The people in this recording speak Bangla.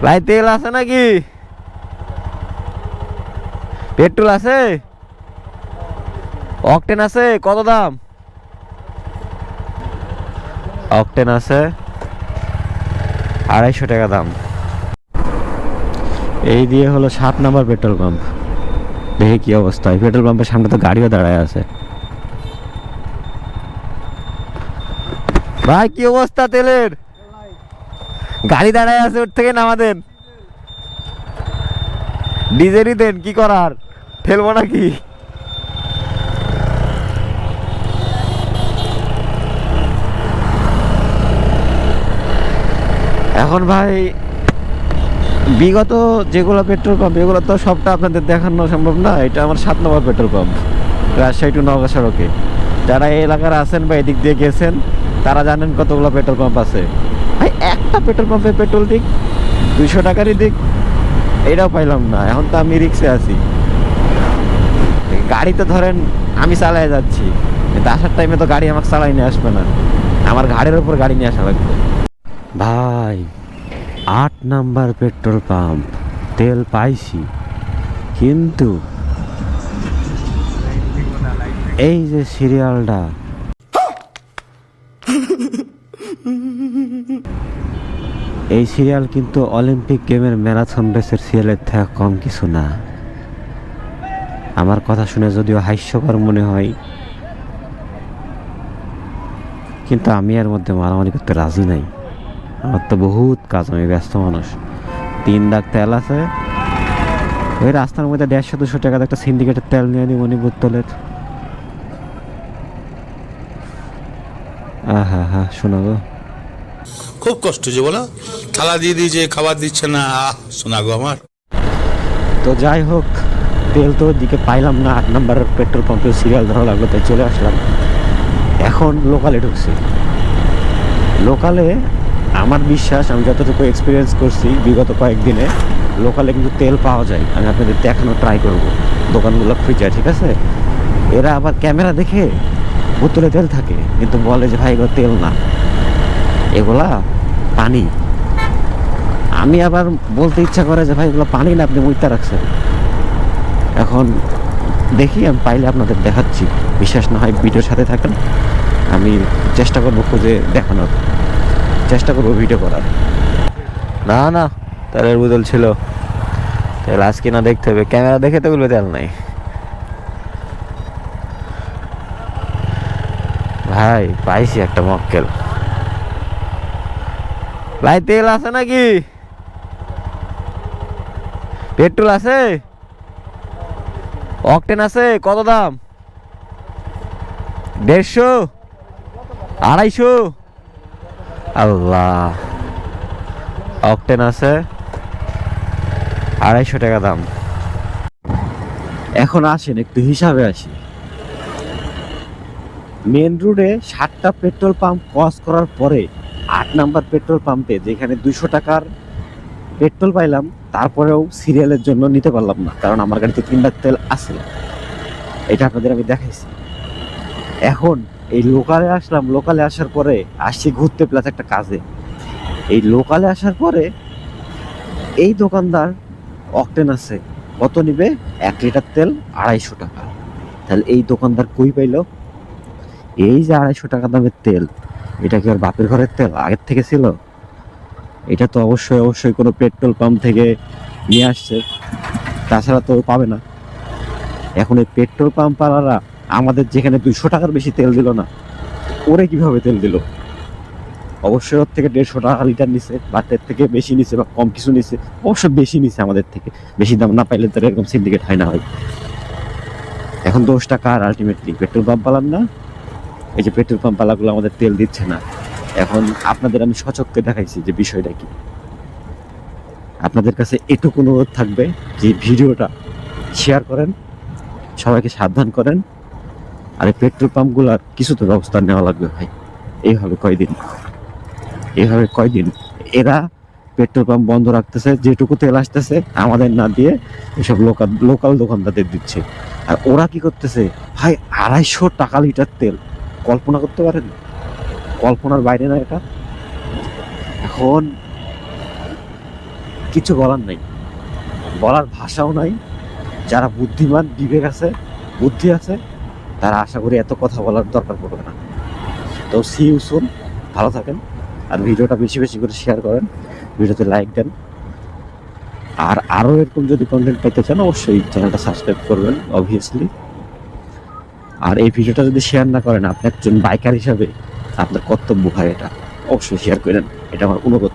ভাই তেল আছে নাকি? পেট্রোল আছে? অকটেন আছে? কত দাম? অকটেন আছে 250 টাকা দাম। এই দিয়ে হলো 7 নম্বর পেট্রোল পাম্প। দেখি কি অবস্থা। এই পেট্রোল পাম্পের সামনে তো গাড়িও দাঁড়ায় আছে। ভাই কি অবস্থা তেলের? গাড়ি দাঁড়ায় আছে, ওর থেকে নামা দেন। ডিজেলই দেন, কি করার, ফেলবো নাকি? এখন ভাই বিগত যেগুলো পেট্রোল পাম্প এগুলো তো সবটা আপনাদের দেখানো সম্ভব না। এটা আমার 7 নম্বর petrol pump, Rajshahi to Naogaon সড়কে। যারা এই এলাকার আছেন বা এদিক দিয়ে গেছেন তারা জানেন কতগুলো পেট্রোল পাম্প আছে। ভাই একটা পেট্রোল পাম্পে পেট্রোল দিক 200 টাকারই দিক, এটাও পাইলাম না। এখন তো আমি রিক্সে আছি। গাড়ি তো ধরেন আমি চালাই যাচ্ছি, কিন্তু আসার টাইমে তো গাড়ি আমাকে চালাই নিয়ে আসবে না, আমার ঘাড়ের ওপর গাড়ি নিয়ে আসা লাগবে। ভাই 8 নম্বর পেট্রোল পাম্প, তেল পাইছি, কিন্তু এই যে সিরিয়ালটা, এই সিরিয়াল কিন্তু অলিম্পিক গেমের ম্যারাথন রেসের সিরিয়ালের থেকে কম কিছু না। আমার কথা শুনে যদিও হাস্যকর মনে হয়, কিন্তু আমি এর মধ্যে মারামারি করতে রাজি নাই। আমার তো বহুত কাজ, আমি ব্যস্ত মানুষ। 3 দাগ তেল আছে, ওই রাস্তার মধ্যে 150-200 টাকার একটা সিন্ডিকেটের তেল নিয়ে নিই মনি বোতলের। আহা হা, শোনা গো, খুব কষ্ট যে বলো, থালা দিয়ে দিয়েছে, খাবার দিচ্ছে না, শোনা গো আমার। তো যাই হোক, তেল তো দিকে পাইলাম না। 8 নম্বর পেট্রোল পাম্পে সিরিয়াল ধরা লাগলো, তাই চলে আসলাম। এখন লোকালে ঢুকছি। লোকালে আমার বিশ্বাস, আমি যতটুকু এক্সপিরিয়েন্স করছি বিগত কয়েকদিনে, লোকালে কিন্তু তেল পাওয়া যায়। আমি আপনাদের দেখানো ট্রাই করব দোকানগুলো খুঁজে, ঠিক আছে? এরা আবার ক্যামেরা দেখে বোতলে তেল থাকে, কিন্তু বলে যে ভাই এগুলো তেল না, এগুলা পানি। আমি আবার বলতে ইচ্ছা করে যে ভাই এগুলো পানি না, আপনি মুইতা রাখছেন। এখন দেখি, আমি পাইলে আপনাদের দেখাচ্ছি। বিশ্বাস না হয় ভিডিওর সাথে থাকেন, আমি চেষ্টা করবো খুঁজে দেখানোর, চেষ্টা করবো ভিডিও করার। না না, তেলের বোতল ছিল, তেল আজকে না দেখতে হবে, ক্যামেরা দেখে তো বলবে তেল নাই। ভাই পাইছি একটা মক্কেল। ভাই তেল আছে নাকি? পেট্রোল আছে? অকটেন আছে? কত দাম? 150? 250? আল্লাহ, অকটেন আছে 250 টাকা দাম। এখন আসেন একটু হিসাবে আসি। মেন রোডে 7টা পেট্রোল পাম্প ক্রস করার পরে 8 নম্বর পেট্রোল পাম্পে যেখানে 200 টাকার পেট্রোল পাইলাম, তারপরেও সিরিয়ালের জন্য নিতে পারলাম না, কারণ আমার গাড়িতে 3 লাখ তেল আছে। এটা আপনাদের আমি দেখাইছি। এখন এই লোকালে আসলাম, লোকালে আসার পরে আসছি ঘুরতে প্লাস একটা কাজে। এই লোকালে আসার পরে এই দোকানদার অকটেন আছে, কত নিবে? 1 লিটার তেল 250 টাকা। তাহলে এই দোকানদার কই পাইলো? এই যে 250 টাকা দামের তেল, এটা কি ওর বাপের ঘরের তেল আগের থেকে ছিল? এটা তো অবশ্যই অবশ্যই কোনো পেট্রোল পাম্প থেকে নিয়ে আসছে, তাছাড়া তো পাবে না। এখন এই পেট্রোল পাম্প ওয়ালারা আমাদের যেখানে 200 টাকার বেশি তেল দিল না, ওরে কিভাবে তেল দিল? অবশ্যই ওর থেকে 150 টাকা লিটার নিছে, বা এর থেকে বেশি নিছে, বা কম কিছু নিছে। অবশ্য বেশি নিছে আমাদের থেকে, বেশি দাম না পাইলে তো এরকম সিন্ডিকেট হয় না হয়। এখন দোষটা কার আলটিমেটলি? পেট্রোল পাম্প পালাম না? এই যে পেট্রোল পাম্প পালাগুলো আমাদের তেল দিচ্ছে না। এখন আপনাদের আমি সচক্ষে দেখাইছি যে বিষয়টা কি। আপনাদের কাছে এটুকু অনুরোধ থাকবে যে ভিডিওটা শেয়ার করেন, সবাইকে সাবধান করেন। আর এই পেট্রোল পাম্পগুলোর কিছু তো ব্যবস্থা নেওয়া লাগবে ভাই। এইভাবে কয়দিন, এইভাবে কয়দিন এরা পেট্রোল পাম্প বন্ধ রাখতেছে, যেটুকু তেল আসতেছে আমাদের না দিয়ে এসব লোকাল লোকাল দোকানদারদের দিচ্ছে। আর ওরা কি করতেছে ভাই? 250 টাকা লিটার তেল, কল্পনা করতে পারেন? কল্পনার বাইরে না এটা। এখন কিছু বলার নাই, বলার ভাষাও নাই। যারা বুদ্ধিমান, বিবেক আছে, বুদ্ধি আছে, তারা আশা করি এত কথা বলার দরকার পড়বে না। তো সি ইউ সুন, ভালো থাকেন। আর ভিডিওটা বেশি বেশি করে শেয়ার করেন, ভিডিওতে লাইক দেন। আর আরও এরকম যদি কন্টেন্ট পেতে চান অবশ্যই চ্যানেলটা সাবস্ক্রাইব করবেন অবভিয়াসলি। আর এই ভিডিওটা যদি শেয়ার না করেন, আপনি একজন বাইকার হিসাবে আপনার কর্তব্য হয় এটা, অবশ্যই শেয়ার করেন, এটা আমার অনুরোধ।